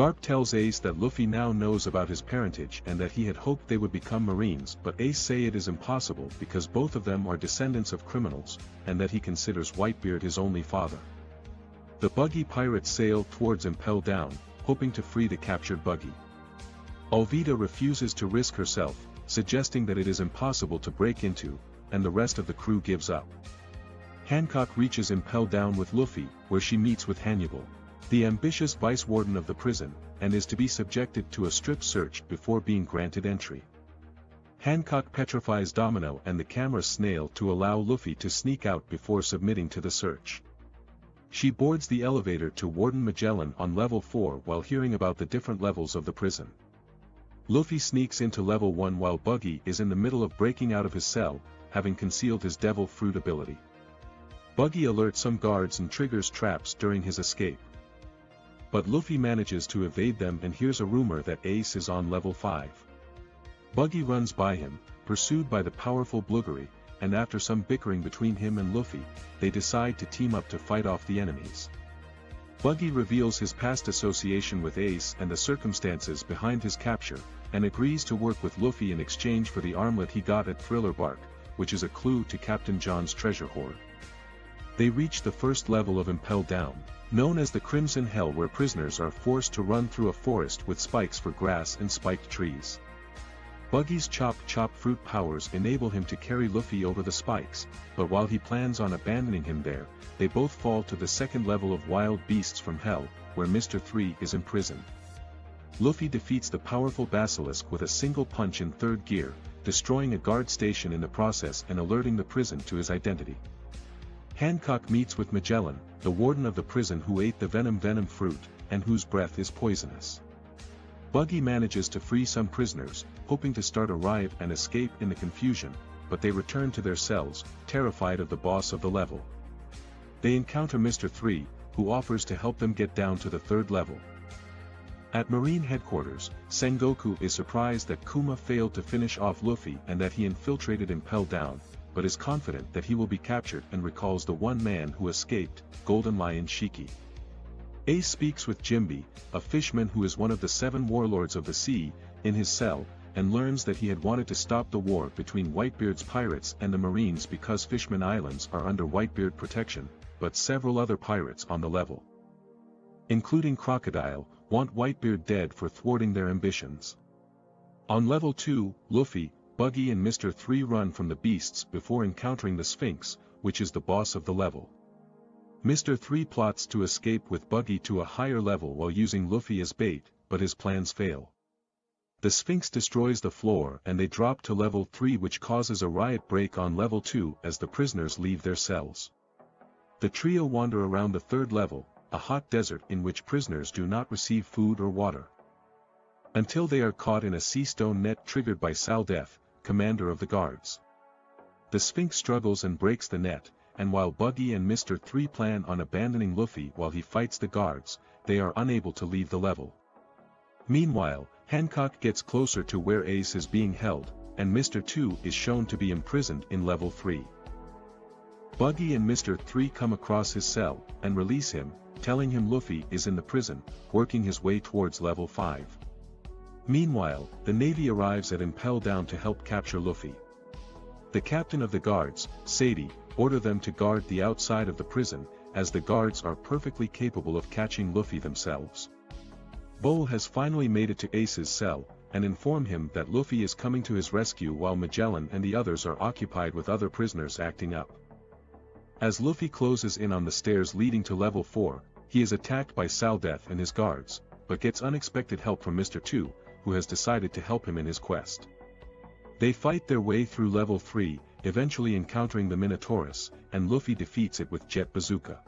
Garp tells Ace that Luffy now knows about his parentage and that he had hoped they would become Marines, but Ace say it is impossible because both of them are descendants of criminals, and that he considers Whitebeard his only father. The buggy pirates sail towards Impel Down, hoping to free the captured buggy. Alvida refuses to risk herself, suggesting that it is impossible to break into, and the rest of the crew gives up. Hancock reaches Impel Down with Luffy, where she meets with Hannibal, the ambitious vice warden of the prison, and is to be subjected to a strip search before being granted entry. Hancock petrifies Domino and the camera snail to allow Luffy to sneak out before submitting to the search. She boards the elevator to Warden Magellan on level 4 while hearing about the different levels of the prison. Luffy sneaks into level 1 while Buggy is in the middle of breaking out of his cell, having concealed his devil fruit ability. Buggy alerts some guards and triggers traps during his escape. But Luffy manages to evade them and hears a rumor that Ace is on level 5. Buggy runs by him, pursued by the powerful Bluggery, and after some bickering between him and Luffy, they decide to team up to fight off the enemies. Buggy reveals his past association with Ace and the circumstances behind his capture, and agrees to work with Luffy in exchange for the armlet he got at Thriller Bark, which is a clue to Captain John's treasure hoard. They reach the first level of Impel Down, known as the Crimson Hell, where prisoners are forced to run through a forest with spikes for grass and spiked trees. Buggy's Chop fruit powers enable him to carry Luffy over the spikes, but while he plans on abandoning him there, they both fall to the second level of Wild Beasts from Hell, where Mr. 3 is imprisoned. Luffy defeats the powerful Basilisk with a single punch in third gear, destroying a guard station in the process and alerting the prison to his identity. Hancock meets with Magellan, the warden of the prison who ate the venom fruit, and whose breath is poisonous. Buggy manages to free some prisoners, hoping to start a riot and escape in the confusion, but they return to their cells, terrified of the boss of the level. They encounter Mr. 3, who offers to help them get down to the third level. At Marine headquarters, Sengoku is surprised that Kuma failed to finish off Luffy and that he infiltrated Impel Down, but is confident that he will be captured and recalls the one man who escaped, Golden Lion Shiki. Ace speaks with Jimby, a fishman who is one of the 7 warlords of the sea, in his cell, and learns that he had wanted to stop the war between Whitebeard's pirates and the Marines because Fishman Islands are under Whitebeard protection, but several other pirates on the level, including Crocodile, want Whitebeard dead for thwarting their ambitions. On level 2, Luffy, Buggy and Mr. 3 run from the beasts before encountering the Sphinx, which is the boss of the level. Mr. 3 plots to escape with Buggy to a higher level while using Luffy as bait, but his plans fail. The Sphinx destroys the floor and they drop to level 3, which causes a riot break on level 2 as the prisoners leave their cells. The trio wander around the third level, a hot desert in which prisoners do not receive food or water, until they are caught in a sea stone net triggered by Saldef, commander of the guards. The Sphinx struggles and breaks the net, and while Buggy and Mr. 3 plan on abandoning Luffy while he fights the guards, they are unable to leave the level. Meanwhile, Hancock gets closer to where Ace is being held, and Mr. 2 is shown to be imprisoned in level 3. Buggy and Mr. 3 come across his cell, and release him, telling him Luffy is in the prison, working his way towards level 5. Meanwhile, the Navy arrives at Impel Down to help capture Luffy. The captain of the guards, Sadie, order them to guard the outside of the prison, as the guards are perfectly capable of catching Luffy themselves. Bull has finally made it to Ace's cell, and inform him that Luffy is coming to his rescue while Magellan and the others are occupied with other prisoners acting up. As Luffy closes in on the stairs leading to level 4, he is attacked by Saldef and his guards, but gets unexpected help from Mr. 2, who has decided to help him in his quest. They fight their way through level 3, eventually encountering the Minotaurus, and Luffy defeats it with Jet Bazooka.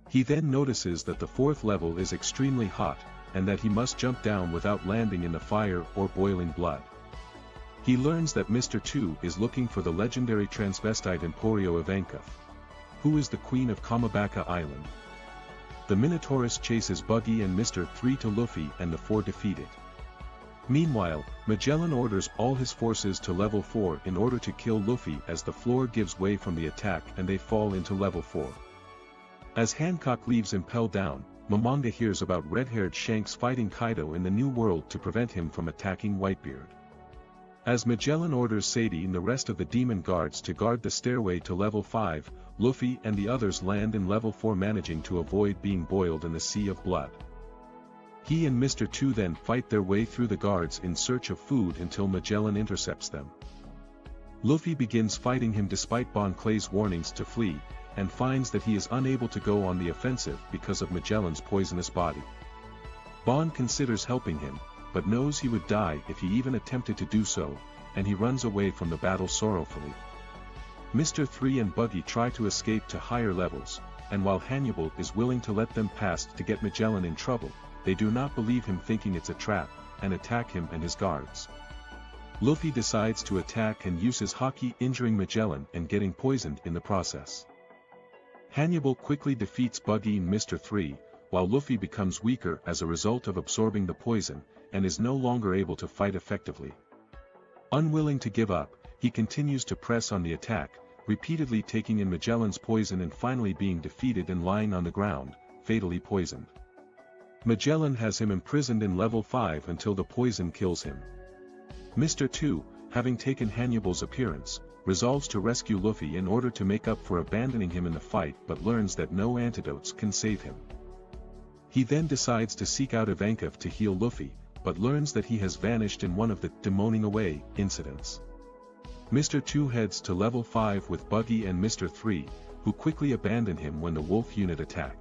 He then notices that the 4th level is extremely hot, and that he must jump down without landing in the fire or boiling blood. He learns that Mr. 2 is looking for the legendary transvestite Emporio Ivankov, who is the queen of Kamabaka Island. The Minotaurus chases Buggy and Mr. 3 to Luffy and the 4 defeat it. Meanwhile, Magellan orders all his forces to level 4 in order to kill Luffy as the floor gives way from the attack and they fall into level 4. As Hancock leaves Impel Down, Momonga hears about red-haired Shanks fighting Kaido in the New World to prevent him from attacking Whitebeard. As Magellan orders Sadie and the rest of the demon guards to guard the stairway to level 5, Luffy and the others land in level 4, managing to avoid being boiled in the sea of blood. He and Mr. 2 then fight their way through the guards in search of food until Magellan intercepts them. Luffy begins fighting him despite Bon Clay's warnings to flee, and finds that he is unable to go on the offensive because of Magellan's poisonous body. Bon considers helping him, but knows he would die if he even attempted to do so, and he runs away from the battle sorrowfully. Mr. 3 and Buggy try to escape to higher levels, and while Hannibal is willing to let them pass to get Magellan in trouble, they do not believe him, thinking it's a trap, and attack him and his guards. Luffy decides to attack and uses Haki, injuring Magellan and getting poisoned in the process. Hannibal quickly defeats Buggy and Mr. 3, while Luffy becomes weaker as a result of absorbing the poison, and is no longer able to fight effectively. Unwilling to give up, he continues to press on the attack, repeatedly taking in Magellan's poison and finally being defeated and lying on the ground, fatally poisoned. Magellan has him imprisoned in level 5 until the poison kills him. Mr. 2, having taken Hannibal's appearance, resolves to rescue Luffy in order to make up for abandoning him in the fight, but learns that no antidotes can save him. He then decides to seek out Ivankov to heal Luffy, but learns that he has vanished in one of the "demoning away" incidents. Mr. 2 heads to level 5 with Buggy and Mr. 3, who quickly abandon him when the wolf unit attack.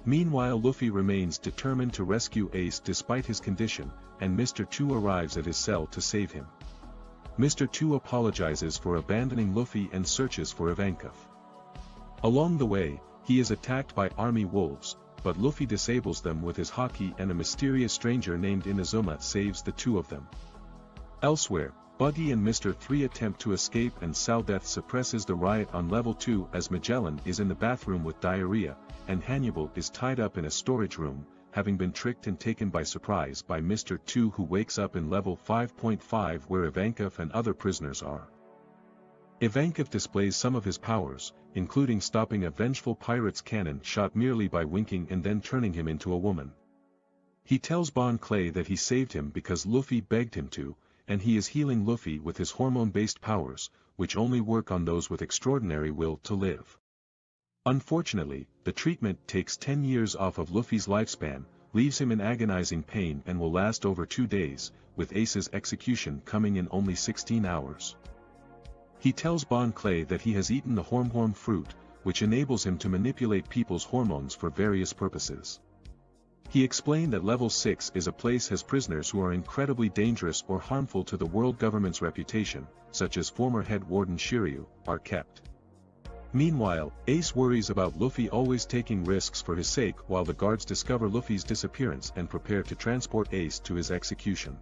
Meanwhile, Luffy remains determined to rescue Ace despite his condition, and Mr. 2 arrives at his cell to save him. Mr. 2 apologizes for abandoning Luffy and searches for Ivankov. Along the way, he is attacked by army wolves, but Luffy disables them with his Haki, and a mysterious stranger named Inazuma saves the two of them. Elsewhere, Buggy and Mr. 3 attempt to escape, and Saldeth suppresses the riot on level 2 as Magellan is in the bathroom with diarrhea, and Hannibal is tied up in a storage room, having been tricked and taken by surprise by Mr. 2, who wakes up in level 5.5 where Ivankov and other prisoners are. Ivankov displays some of his powers, including stopping a vengeful pirate's cannon shot merely by winking and then turning him into a woman. He tells Bon Clay that he saved him because Luffy begged him to, and he is healing Luffy with his hormone-based powers, which only work on those with extraordinary will to live. Unfortunately, the treatment takes 10 years off of Luffy's lifespan, leaves him in agonizing pain, and will last over 2 days, with Ace's execution coming in only 16 hours. He tells Bon Clay that he has eaten the hormone fruit, which enables him to manipulate people's hormones for various purposes. He explained that level 6 is a place has prisoners who are incredibly dangerous or harmful to the world government's reputation, such as former head warden Shiryu, are kept. Meanwhile, Ace worries about Luffy always taking risks for his sake, while the guards discover Luffy's disappearance and prepare to transport Ace to his execution.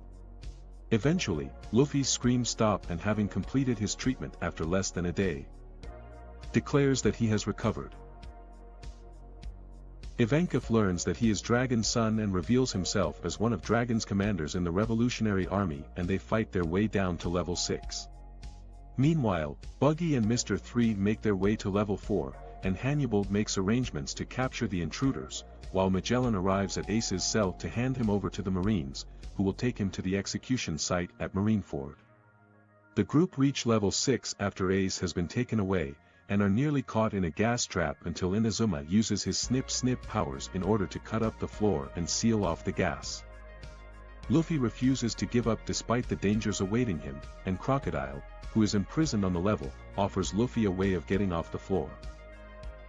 Eventually, Luffy's screams stop, and having completed his treatment after less than a day, declares that he has recovered. Ivankov learns that he is Dragon's son and reveals himself as one of Dragon's commanders in the Revolutionary Army, and they fight their way down to level 6. Meanwhile, Buggy and Mr. 3 make their way to level 4, and Hannibal makes arrangements to capture the intruders, while Magellan arrives at Ace's cell to hand him over to the Marines, who will take him to the execution site at Marineford. The group reach level 6 after Ace has been taken away, and are nearly caught in a gas trap until Inazuma uses his snip-snip powers in order to cut up the floor and seal off the gas. Luffy refuses to give up despite the dangers awaiting him, and Crocodile, who is imprisoned on the level, offers Luffy a way of getting off the floor.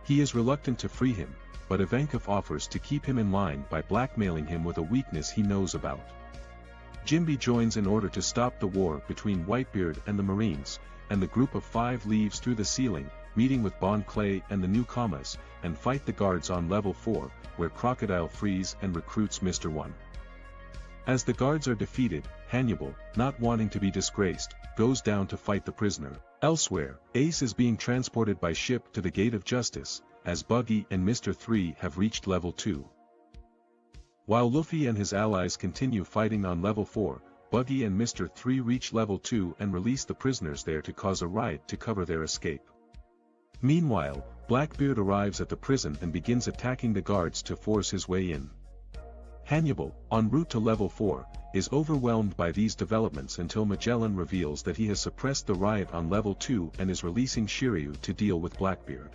He is reluctant to free him, but Ivankov offers to keep him in line by blackmailing him with a weakness he knows about. Jinbe joins in order to stop the war between Whitebeard and the Marines, and the group of 5 leaves through the ceiling, meeting with Bon Clay and the newcomers, and fight the guards on level 4, where Crocodile frees and recruits Mr. 1. As the guards are defeated, Hannibal, not wanting to be disgraced, goes down to fight the prisoner. Elsewhere, Ace is being transported by ship to the Gate of Justice, as Buggy and Mr. 3 have reached level 2. While Luffy and his allies continue fighting on level 4, Buggy and Mr. 3 reach level 2 and release the prisoners there to cause a riot to cover their escape. Meanwhile, Blackbeard arrives at the prison and begins attacking the guards to force his way in. Hannibal, en route to level 4, is overwhelmed by these developments until Magellan reveals that he has suppressed the riot on level 2 and is releasing Shiryu to deal with Blackbeard.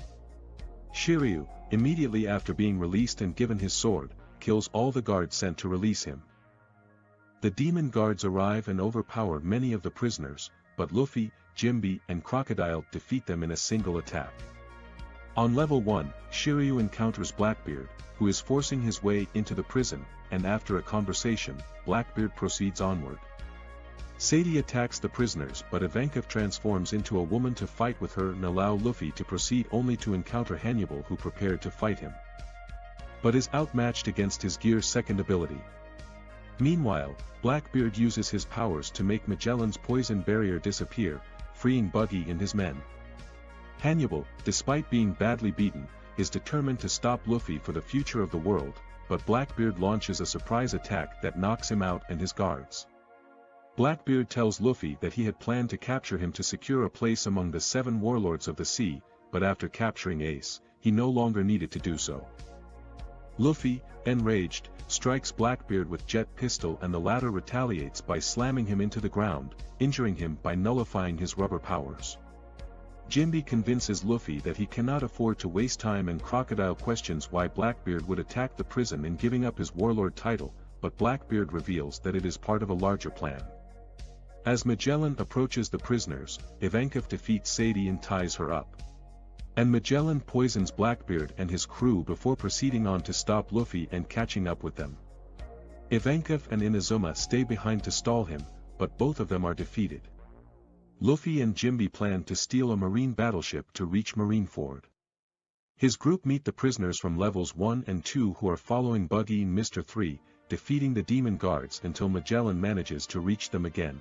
Shiryu, immediately after being released and given his sword, kills all the guards sent to release him. The demon guards arrive and overpower many of the prisoners, but Luffy, Jinbe and Crocodile defeat them in a single attack. On level 1, Shiryu encounters Blackbeard, who is forcing his way into the prison, and after a conversation, Blackbeard proceeds onward. Sadie attacks the prisoners but Ivankov transforms into a woman to fight with her and allow Luffy to proceed only to encounter Hannibal, who prepared to fight him, but is outmatched against his gear's second ability. Meanwhile, Blackbeard uses his powers to make Magellan's poison barrier disappear, freeing Buggy and his men. Hannibal, despite being badly beaten, is determined to stop Luffy for the future of the world, but Blackbeard launches a surprise attack that knocks him out and his guards. Blackbeard tells Luffy that he had planned to capture him to secure a place among the 7 warlords of the sea, but after capturing Ace, he no longer needed to do so. Luffy, enraged, strikes Blackbeard with jet pistol and the latter retaliates by slamming him into the ground, injuring him by nullifying his rubber powers. Jinbe convinces Luffy that he cannot afford to waste time and Crocodile questions why Blackbeard would attack the prison and giving up his warlord title, but Blackbeard reveals that it is part of a larger plan. As Magellan approaches the prisoners, Ivankov defeats Sadie and ties her up. And Magellan poisons Blackbeard and his crew before proceeding on to stop Luffy and catching up with them. Ivankov and Inazuma stay behind to stall him, but both of them are defeated. Luffy and Jinbe plan to steal a marine battleship to reach Marineford. His group meet the prisoners from levels 1 and 2 who are following Buggy and Mr. 3, defeating the demon guards until Magellan manages to reach them again.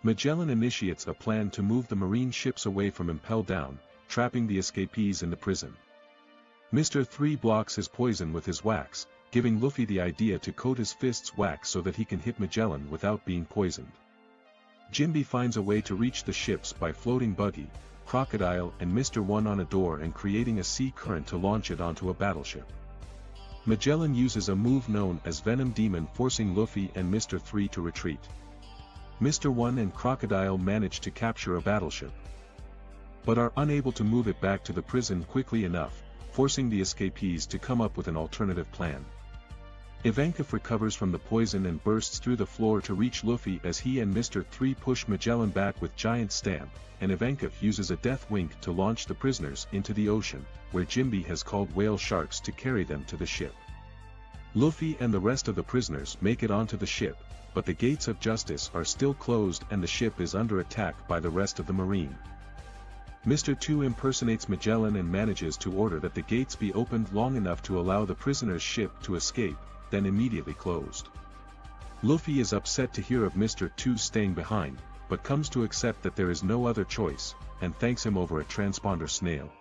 Magellan initiates a plan to move the marine ships away from Impel Down, trapping the escapees in the prison. Mr. 3 blocks his poison with his wax, giving Luffy the idea to coat his fists wax so that he can hit Magellan without being poisoned. Jinbe finds a way to reach the ships by floating Buggy, Crocodile and Mr. 1 on a door and creating a sea current to launch it onto a battleship. Magellan uses a move known as Venom Demon, forcing Luffy and Mr. 3 to retreat. Mr. 1 and Crocodile manage to capture a battleship, but are unable to move it back to the prison quickly enough, forcing the escapees to come up with an alternative plan. Ivankov recovers from the poison and bursts through the floor to reach Luffy as he and Mr. 3 push Magellan back with Giant Stamp, and Ivankov uses a death wink to launch the prisoners into the ocean, where Jinbe has called whale sharks to carry them to the ship. Luffy and the rest of the prisoners make it onto the ship, but the gates of justice are still closed and the ship is under attack by the rest of the marine. Mr. 2 impersonates Magellan and manages to order that the gates be opened long enough to allow the prisoner's ship to escape, then immediately closed. Luffy is upset to hear of Mr. 2 staying behind, but comes to accept that there is no other choice, and thanks him over a transponder snail.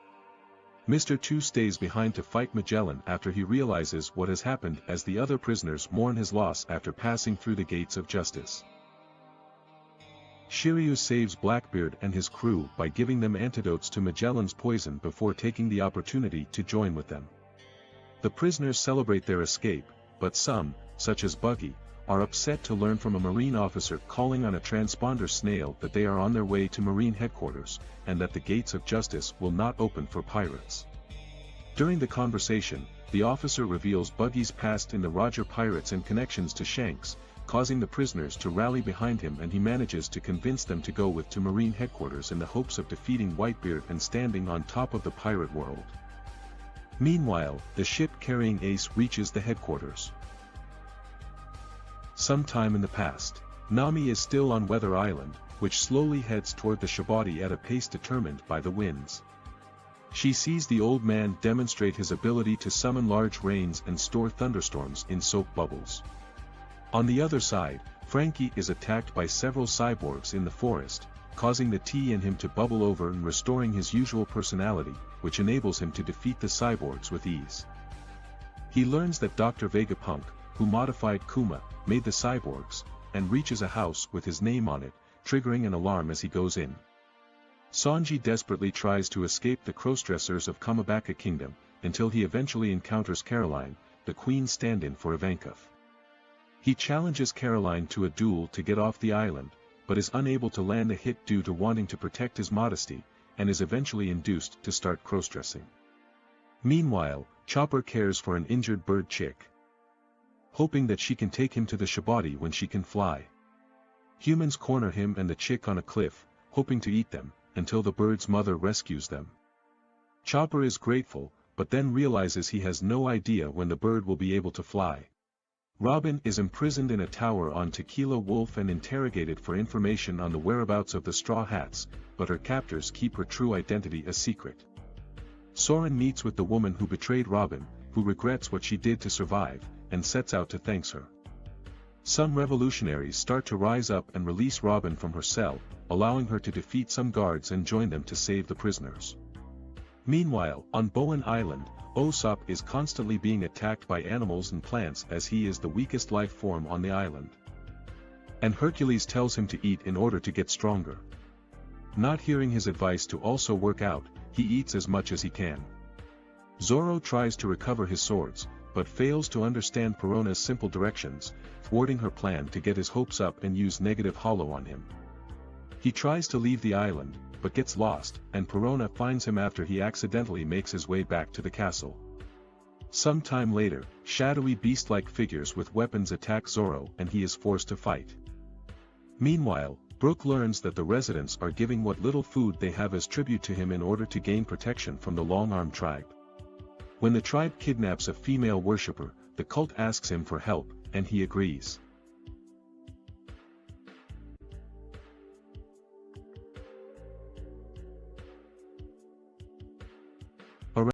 Mr. 2 stays behind to fight Magellan after he realizes what has happened as the other prisoners mourn his loss after passing through the gates of justice. Shiryu saves Blackbeard and his crew by giving them antidotes to Magellan's poison before taking the opportunity to join with them. The prisoners celebrate their escape, but some, such as Buggy, are upset to learn from a marine officer calling on a transponder snail that they are on their way to marine headquarters, and that the gates of justice will not open for pirates. During the conversation, the officer reveals Buggy's past in the Roger Pirates and connections to Shanks, causing the prisoners to rally behind him, and he manages to convince them to go with to marine headquarters in the hopes of defeating Whitebeard and standing on top of the pirate world. Meanwhile, the ship carrying Ace reaches the headquarters. Sometime in the past, Nami is still on Weather Island, which slowly heads toward the Shabati at a pace determined by the winds. She sees the old man demonstrate his ability to summon large rains and store thunderstorms in soap bubbles. On the other side, Frankie is attacked by several cyborgs in the forest, causing the tea in him to bubble over and restoring his usual personality, which enables him to defeat the cyborgs with ease. He learns that Dr. Vegapunk, who modified Kuma, made the cyborgs, and reaches a house with his name on it, triggering an alarm as he goes in. Sanji desperately tries to escape the crossdressers of Kamabaka Kingdom, until he eventually encounters Caroline, the queen stand-in for Ivankov. He challenges Caroline to a duel to get off the island, but is unable to land a hit due to wanting to protect his modesty, and is eventually induced to start crossdressing. Meanwhile, Chopper cares for an injured bird chick, hoping that she can take him to the Shabati when she can fly. Humans corner him and the chick on a cliff, hoping to eat them, until the bird's mother rescues them. Chopper is grateful, but then realizes he has no idea when the bird will be able to fly. Robin is imprisoned in a tower on Tequila Wolf and interrogated for information on the whereabouts of the Straw Hats, but her captors keep her true identity a secret. Soren meets with the woman who betrayed Robin, who regrets what she did to survive, and sets out to thank her. Some revolutionaries start to rise up and release Robin from her cell, allowing her to defeat some guards and join them to save the prisoners. Meanwhile, on Bowen Island, Usopp is constantly being attacked by animals and plants as he is the weakest life form on the island. And Hercules tells him to eat in order to get stronger. Not hearing his advice to also work out, he eats as much as he can. Zoro tries to recover his swords, but fails to understand Perona's simple directions, thwarting her plan to get his hopes up and use negative hollow on him. He tries to leave the island, but gets lost, and Perona finds him after he accidentally makes his way back to the castle. Some time later, shadowy beast-like figures with weapons attack Zoro and he is forced to fight. Meanwhile, Brook learns that the residents are giving what little food they have as tribute to him in order to gain protection from the Long-Arm tribe. When the tribe kidnaps a female worshipper, the cult asks him for help, and he agrees.